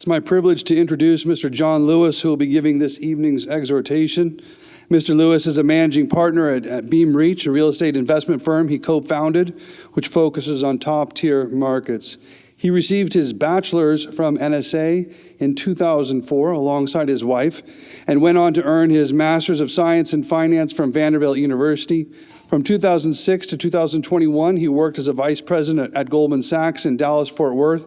my privilege to introduce Mr. John Lewis, who will be giving this evening's exhortation. Mr. Lewis is a managing partner at Beam Reach, a real estate investment firm he co-founded, which focuses on top-tier markets. He received his bachelor's from NSA in 2004 alongside his wife, and went on to earn his master's of science in finance from Vanderbilt University. From 2006 to 2021, he worked as a vice president at Goldman Sachs in Dallas-Fort Worth.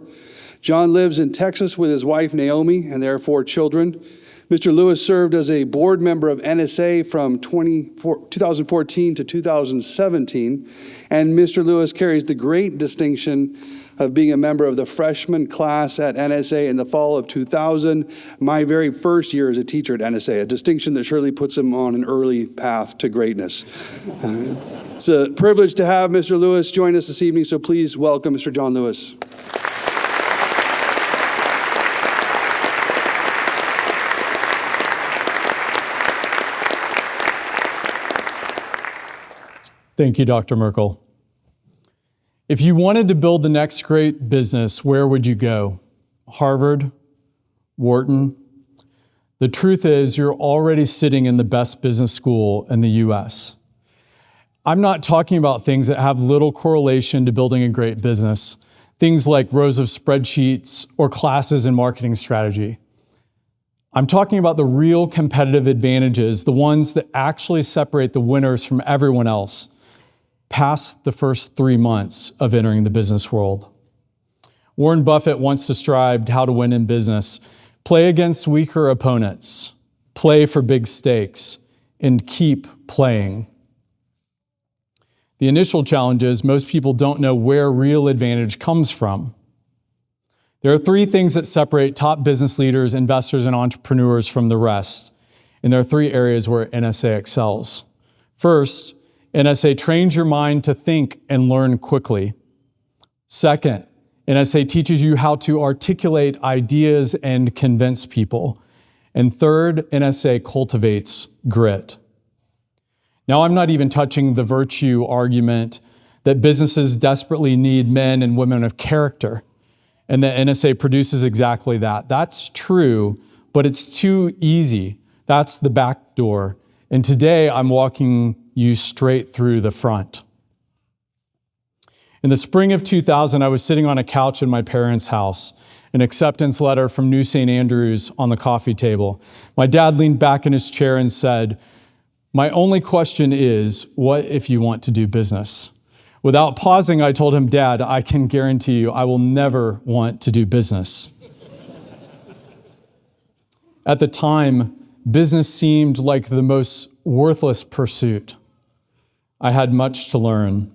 John lives in Texas with his wife, Naomi, and their 4 children. Mr. Lewis served as a board member of NSA from 2014 to 2017, and Mr. Lewis carries the great distinction of being a member of the freshman class at NSA in the fall of 2000, my very first year as a teacher at NSA, a distinction that surely puts him on an early path to greatness. It's a privilege to have Mr. Lewis join us this evening, so please welcome Mr. John Lewis. Thank you, Dr. Merkel. If you wanted to build the next great business, where would you go? Harvard? Wharton? The truth is, you're already sitting in the best business school in the US. I'm not talking about things that have little correlation to building a great business, things like rows of spreadsheets or classes in marketing strategy. I'm talking about the real competitive advantages, the ones that actually separate the winners from everyone else, past the first 3 months of entering the business world. Warren Buffett once described how to win in business: play against weaker opponents, play for big stakes, and keep playing. The initial challenge is most people don't know where real advantage comes from. There are 3 things that separate top business leaders, investors, and entrepreneurs from the rest, and there are 3 areas where NSA excels. First, NSA trains your mind to think and learn quickly. Second, NSA teaches you how to articulate ideas and convince people. And third, NSA cultivates grit. Now, I'm not even touching the virtue argument that businesses desperately need men and women of character, and that NSA produces exactly that. That's true, but it's too easy. That's the back door. And today, I'm walking you straight through the front. In the spring of 2000, I was sitting on a couch in my parents' house, an acceptance letter from New St. Andrews on the coffee table. My dad leaned back in his chair and said, "My only question is, what if you want to do business?" Without pausing, I told him, "Dad, I can guarantee you I will never want to do business." At the time, business seemed like the most worthless pursuit. I had much to learn.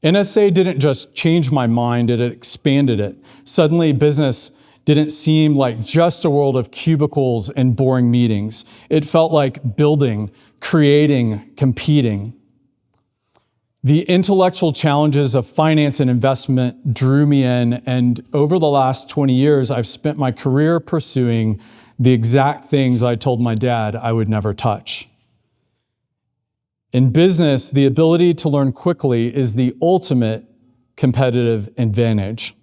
NSA didn't just change my mind, it expanded it. Suddenly, business didn't seem like just a world of cubicles and boring meetings. It felt like building, creating, competing. The intellectual challenges of finance and investment drew me in, and over the last 20 years, I've spent my career pursuing the exact things I told my dad I would never touch. In business, the ability to learn quickly is the ultimate competitive advantage.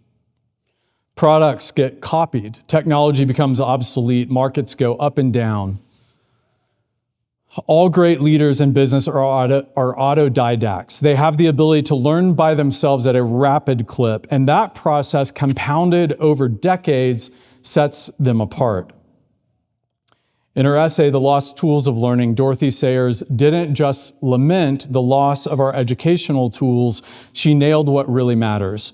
Products get copied, technology becomes obsolete, markets go up and down. All great leaders in business are autodidacts. They have the ability to learn by themselves at a rapid clip, and that process, compounded over decades, sets them apart. In her essay, The Lost Tools of Learning, Dorothy Sayers didn't just lament the loss of our educational tools, she nailed what really matters.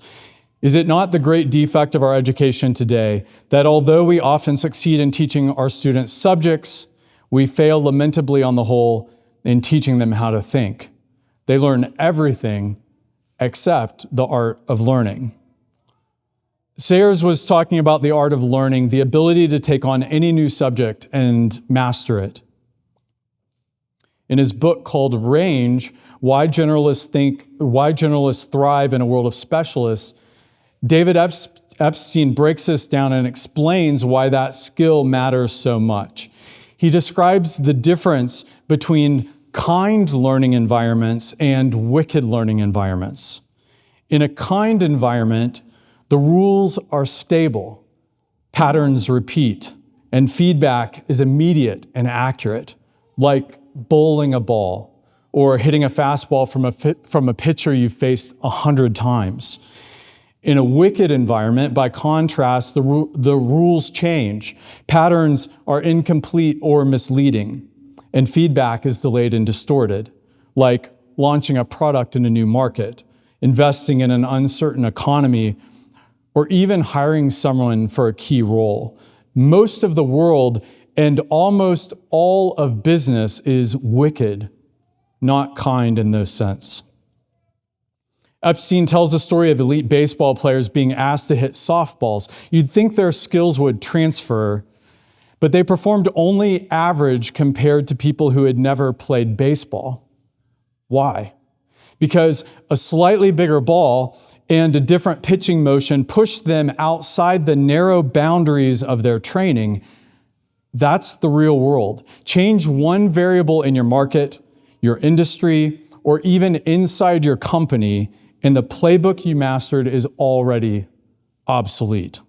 Is it not the great defect of our education today that although we often succeed in teaching our students subjects, we fail lamentably on the whole in teaching them how to think? They learn everything except the art of learning. Sayers was talking about the art of learning, the ability to take on any new subject and master it. In his book called Range, Why Generalists Thrive in a World of Specialists, David Epstein breaks this down and explains why that skill matters so much. He describes the difference between kind learning environments and wicked learning environments. In a kind environment, the rules are stable. Patterns repeat, and feedback is immediate and accurate, like bowling a ball or hitting a fastball from a pitcher you've faced 100 times. In a wicked environment, by contrast, the rules change. Patterns are incomplete or misleading, and feedback is delayed and distorted, like launching a product in a new market, investing in an uncertain economy, or even hiring someone for a key role. Most of the world and almost all of business is wicked, not kind in this sense. Epstein tells the story of elite baseball players being asked to hit softballs. You'd think their skills would transfer, but they performed only average compared to people who had never played baseball. Why? Because a slightly bigger ball and a different pitching motion pushed them outside the narrow boundaries of their training. That's the real world. Change one variable in your market, your industry, or even inside your company, and the playbook you mastered is already obsolete.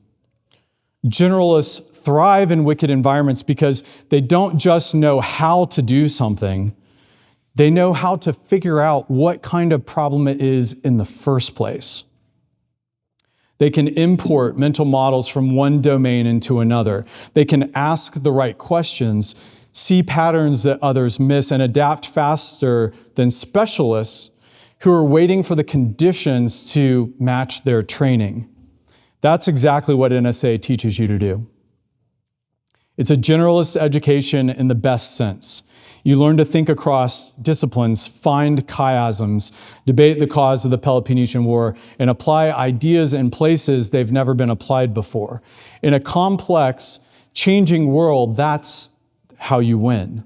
Generalists thrive in wicked environments because they don't just know how to do something, they know how to figure out what kind of problem it is in the first place. They can import mental models from one domain into another. They can ask the right questions, see patterns that others miss, and adapt faster than specialists who are waiting for the conditions to match their training. That's exactly what NSA teaches you to do. It's a generalist education in the best sense. You learn to think across disciplines, find chiasms, debate the cause of the Peloponnesian War, and apply ideas in places they've never been applied before. In a complex, changing world, that's how you win.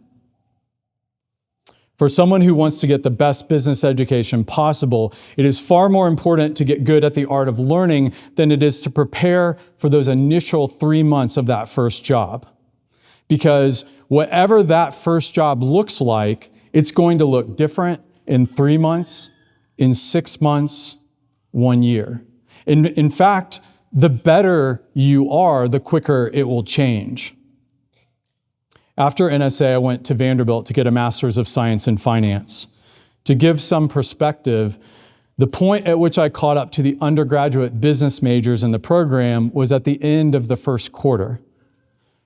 For someone who wants to get the best business education possible, it is far more important to get good at the art of learning than it is to prepare for those initial 3 months of that first job. Because whatever that first job looks like, it's going to look different in 3 months, in 6 months, 1 year. In fact, the better you are, the quicker it will change. After NSA, I went to Vanderbilt to get a Master's of Science in Finance. To give some perspective, the point at which I caught up to the undergraduate business majors in the program was at the end of the first quarter.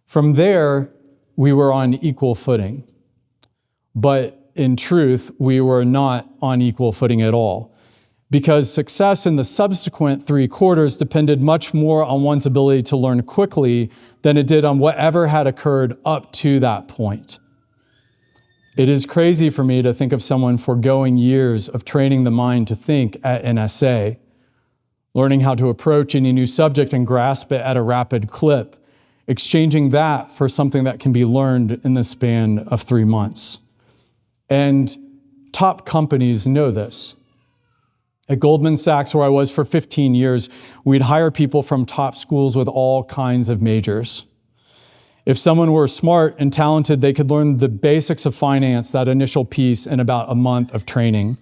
From there, we were on equal footing. But in truth, we were not on equal footing at all, because success in the subsequent 3 quarters depended much more on one's ability to learn quickly than it did on whatever had occurred up to that point. It is crazy for me to think of someone foregoing years of training the mind to think at NSA, learning how to approach any new subject and grasp it at a rapid clip, exchanging that for something that can be learned in the span of 3 months. And top companies know this. At Goldman Sachs, where I was for 15 years, we'd hire people from top schools with all kinds of majors. If someone were smart and talented, they could learn the basics of finance, that initial piece, in about a month of training.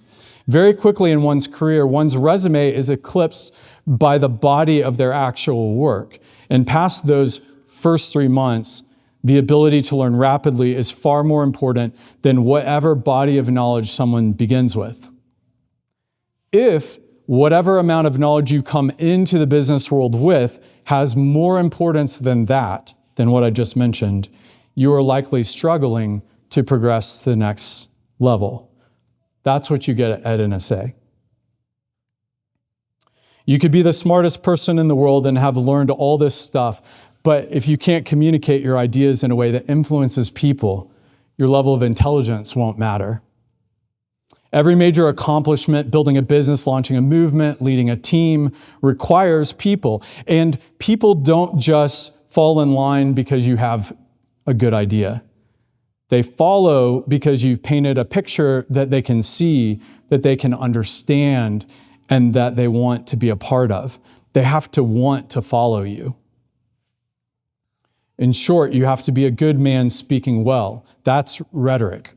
Very quickly in one's career, one's resume is eclipsed by the body of their actual work. And past those first 3 months, the ability to learn rapidly is far more important than whatever body of knowledge someone begins with. If whatever amount of knowledge you come into the business world with has more importance than that, than what I just mentioned, you are likely struggling to progress to the next level. That's what you get at NSA. You could be the smartest person in the world and have learned all this stuff, but if you can't communicate your ideas in a way that influences people, your level of intelligence won't matter. Every major accomplishment, building a business, launching a movement, leading a team, requires people. And people don't just fall in line because you have a good idea. They follow because you've painted a picture that they can see, that they can understand, and that they want to be a part of. They have to want to follow you. In short, you have to be a good man speaking well. That's rhetoric.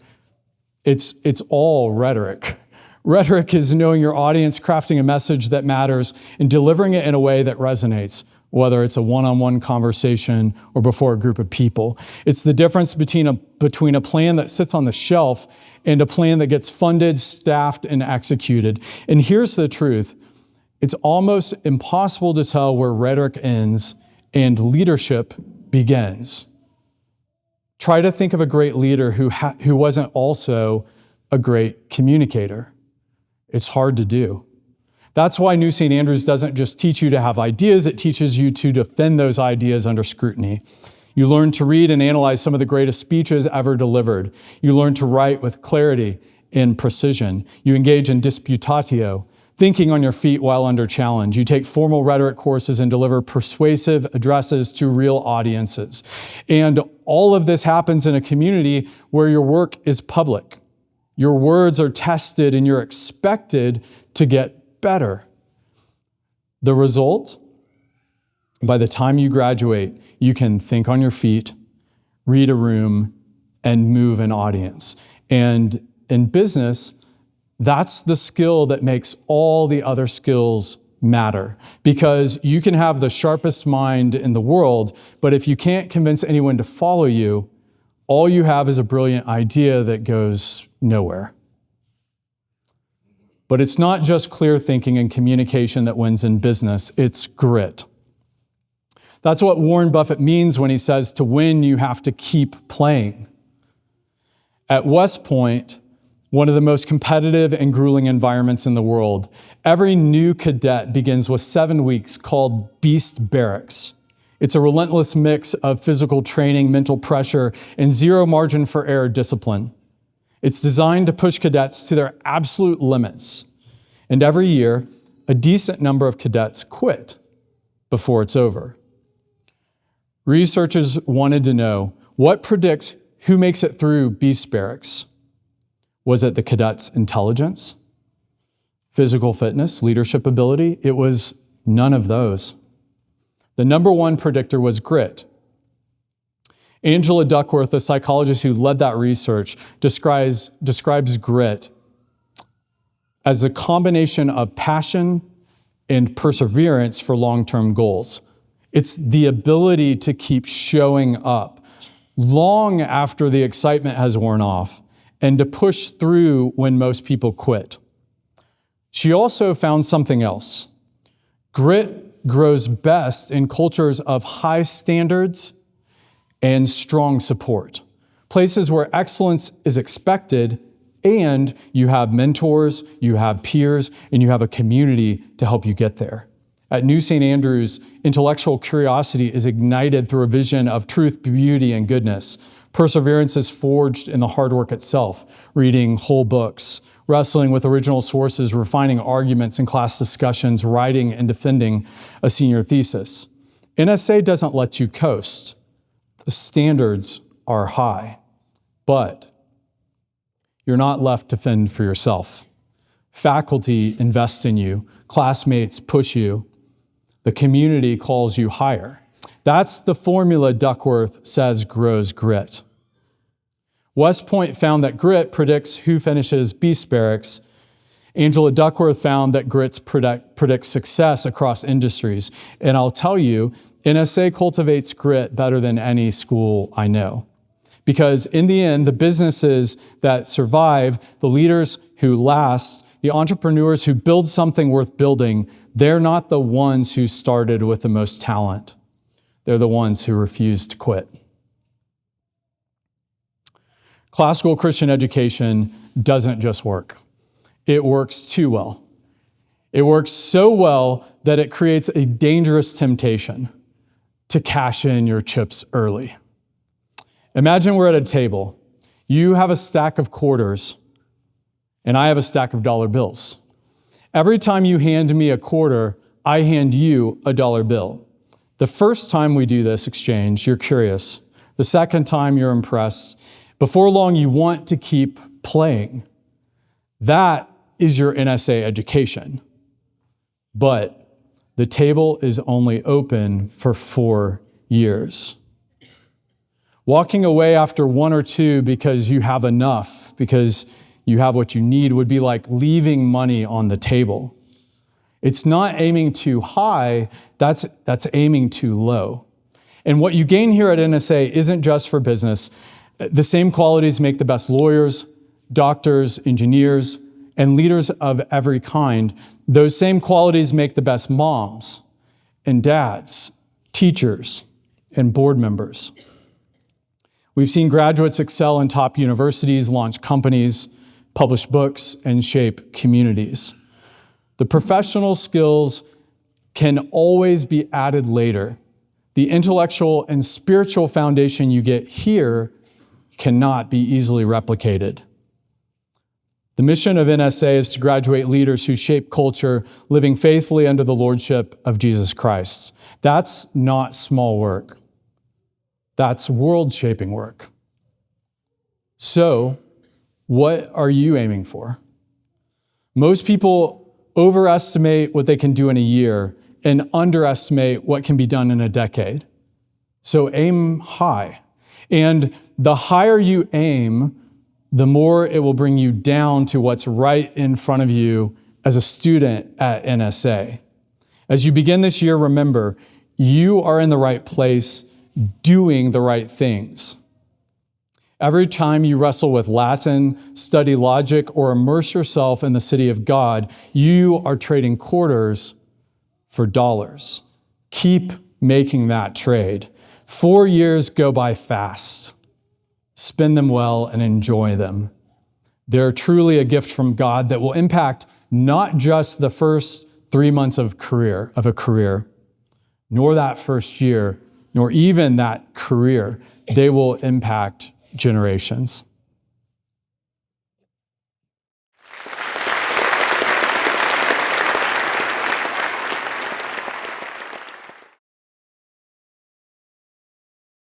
It's all rhetoric. Rhetoric is knowing your audience, crafting a message that matters, and delivering it in a way that resonates. whether it's a one-on-one conversation or before a group of people. It's the difference between a plan that sits on the shelf and a plan that gets funded, staffed, and executed. And here's the truth. It's almost impossible to tell where rhetoric ends and leadership begins. Try to think of a great leader who wasn't also a great communicator. It's hard to do. That's why New St. Andrews doesn't just teach you to have ideas, it teaches you to defend those ideas under scrutiny. You learn to read and analyze some of the greatest speeches ever delivered. You learn to write with clarity and precision. You engage in disputatio, thinking on your feet while under challenge. You take formal rhetoric courses and deliver persuasive addresses to real audiences. And all of this happens in a community where your work is public. Your words are tested and you're expected to get better. The result, by the time you graduate, you can think on your feet, read a room, and move an audience. And in business, that's the skill that makes all the other skills matter. Because you can have the sharpest mind in the world, but if you can't convince anyone to follow you, all you have is a brilliant idea that goes nowhere. But it's not just clear thinking and communication that wins in business, it's grit. That's what Warren Buffett means when he says to win, you have to keep playing. At West Point, one of the most competitive and grueling environments in the world, every new cadet begins with 7 weeks called Beast Barracks. It's a relentless mix of physical training, mental pressure, and zero margin for error discipline. It's designed to push cadets to their absolute limits. And every year, a decent number of cadets quit before it's over. Researchers wanted to know what predicts who makes it through Beast Barracks. Was it the cadets' intelligence, physical fitness, leadership ability? It was none of those. The number one predictor was grit. Angela Duckworth, the psychologist who led that research, describes grit as a combination of passion and perseverance for long-term goals. It's the ability to keep showing up long after the excitement has worn off and to push through when most people quit. She also found something else. Grit grows best in cultures of high standards and strong support. Places where excellence is expected and you have mentors, you have peers, and you have a community to help you get there. At New St. Andrews, intellectual curiosity is ignited through a vision of truth, beauty, and goodness. Perseverance is forged in the hard work itself, reading whole books, wrestling with original sources, refining arguments in class discussions, writing and defending a senior thesis. NSA doesn't let you coast. The standards are high, but you're not left to fend for yourself. Faculty invest in you, classmates push you, the community calls you higher. That's the formula Duckworth says grows grit. West Point found that grit predicts who finishes Beast Barracks. Angela Duckworth found that grit predicts success across industries. And I'll tell you, NSA cultivates grit better than any school I know. Because in the end, the businesses that survive, the leaders who last, the entrepreneurs who build something worth building, they're not the ones who started with the most talent. They're the ones who refuse to quit. Classical Christian education doesn't just work. It works too well. It works so well that it creates a dangerous temptation to cash in your chips early. Imagine we're at a table. You have a stack of quarters, and I have a stack of dollar bills. Every time you hand me a quarter, I hand you a dollar bill. The first time we do this exchange, you're curious. The second time, you're impressed. Before long, you want to keep playing. That is your NSA education. But the table is only open for 4 years. Walking away after 1 or 2 because you have enough, because you have what you need, would be like leaving money on the table. It's not aiming too high, that's aiming too low. And what you gain here at NSA isn't just for business. The same qualities make the best lawyers, doctors, engineers, and leaders of every kind. Those same qualities make the best moms and dads, teachers, and board members. We've seen graduates excel in top universities, launch companies, publish books, and shape communities. The professional skills can always be added later. The intellectual and spiritual foundation you get here cannot be easily replicated. The mission of NSA is to graduate leaders who shape culture, living faithfully under the lordship of Jesus Christ. That's not small work. That's world-shaping work. So, what are you aiming for? Most people overestimate what they can do in a year and underestimate what can be done in a decade. So aim high. And the higher you aim, the more it will bring you down to what's right in front of you as a student at NSA. As you begin this year, remember, you are in the right place doing the right things. Every time you wrestle with Latin, study logic, or immerse yourself in the city of God, you are trading quarters for dollars. Keep making that trade. 4 years go by fast. Spend them well and enjoy them. They're truly a gift from God that will impact not just the first 3 months of a career, nor that first year, nor even that career. They will impact generations.